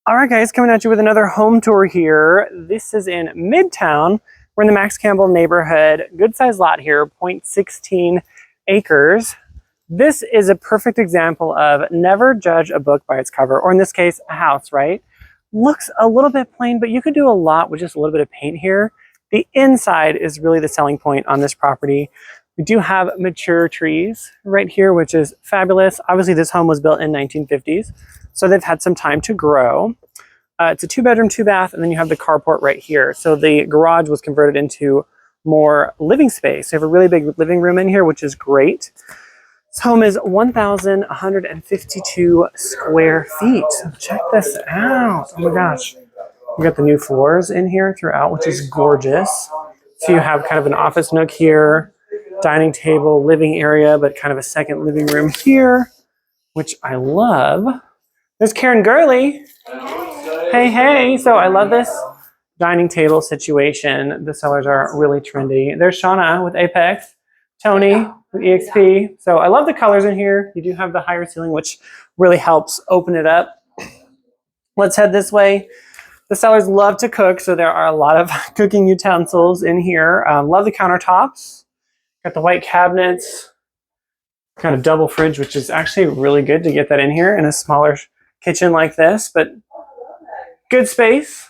All right, guys, coming at you with another home tour here. This is in Midtown. We're in the Max Campbell neighborhood. Good size lot here, 0.16 acres. This is a perfect example of never judge a book by its cover, or in this case, a house, right? Looks a little bit plain, but you could do a lot with just a little bit of paint here. The inside is really the selling point on this property. We do have mature trees right here, which is fabulous. Obviously, this home was built in 1950s, so they've had some time to grow. It's a 2-bedroom, 2-bath, and then you have the carport right here. So the garage was converted into more living space. You have a really big living room in here, which is great. This home is 1,152 square feet. Check this out. Oh my gosh. You got the new floors in here throughout, which is gorgeous. So you have kind of an office nook here, dining table, living area, but kind of a second living room here, which I love. There's Karen Gurley. Hey, hey. So I love this dining table situation. The sellers are really trendy. There's Shauna with Apex, Tony with EXP. So I love the colors in here. You do have the higher ceiling, which really helps open it up. Let's head this way. The sellers love to cook, so there are a lot of cooking utensils in here. Love the countertops. Got the white cabinets, kind of double fridge, which is actually really good to get that in here in a smaller kitchen like this, but good space.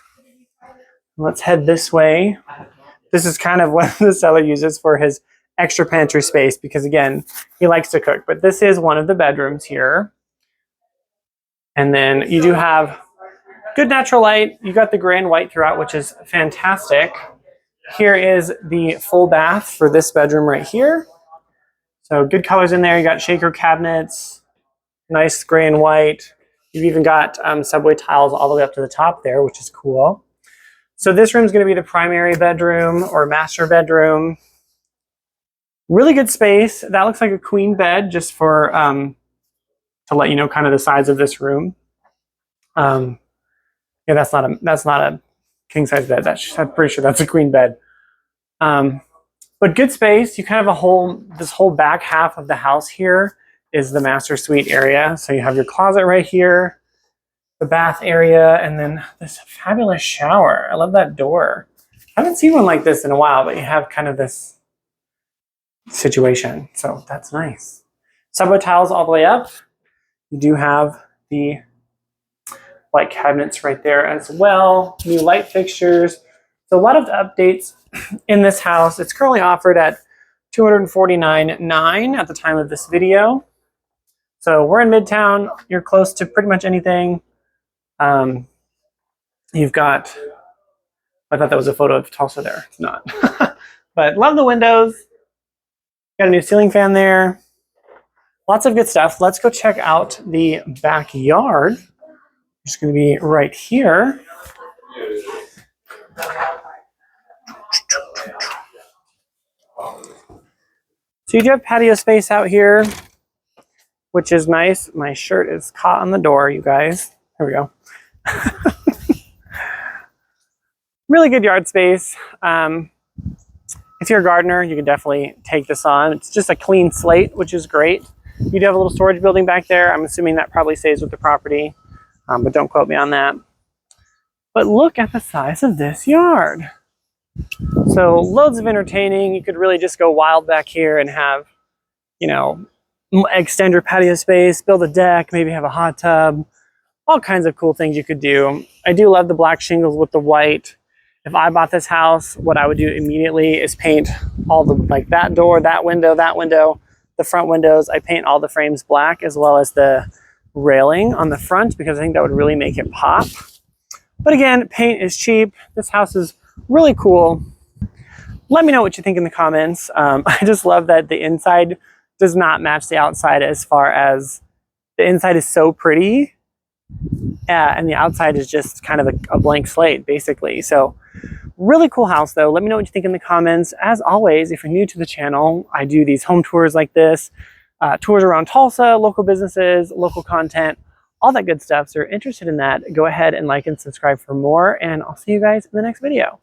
Let's head this way. This is kind of what the seller uses for his extra pantry space because, again, he likes to cook. But this is one of the bedrooms here. And then you do have good natural light. You got the gray and white throughout, which is fantastic. Here is the full bath for this bedroom right here. So good colors in there. You got shaker cabinets, nice gray and white. You've even got subway tiles all the way up to the top there, which is cool. So this room is going to be the primary bedroom or master bedroom. Really good space. That looks like a queen bed, just for to let you know kind of the size of this room. Yeah, that's not a king size bed. I'm pretty sure that's a queen bed. But good space. You kind of this whole back half of the house here is the master suite area. So you have your closet right here, the bath area, and then this fabulous shower. I love that door. I haven't seen one like this in a while, but you have kind of this situation. So that's nice. Subway tiles all the way up. You do have the light cabinets right there as well. New light fixtures. So a lot of updates in this house. It's currently offered at $249,900 at the time of this video. So we're in Midtown. You're close to pretty much anything. You've got, I thought that was a photo of Tulsa there. It's not. But love the windows. Got a new ceiling fan there. Lots of good stuff. Let's go check out the backyard. It's going to be right here. So you do have patio space out here, which is nice. My shirt is caught on the door, you guys. Here we go. Really good yard space. If you're a gardener, you can definitely take this on. It's just a clean slate, which is great. You do have a little storage building back there. I'm assuming that probably stays with the property, but don't quote me on that. But look at the size of this yard. So loads of entertaining. You could really just go wild back here and have, you know, extend your patio space, build a deck, maybe have a hot tub, all kinds of cool things you could do. I do love the black shingles with the white. If I bought this house, what I would do immediately is paint all the, like that door, that window, the front windows. I paint all the frames black as well as the railing on the front because I think that would really make it pop. But again, paint is cheap. This house is really cool. Let me know what you think in the comments. I just love that the inside does not match the outside, as far as the inside is so pretty and the outside is just kind of a blank slate, basically. So really cool house though. Let me know what you think in the comments. As always, if you're new to the channel, I do these home tours like this, tours around Tulsa, local businesses, local content, all that good stuff. So if you're interested in that, go ahead and like and subscribe for more, and I'll see you guys in the next video.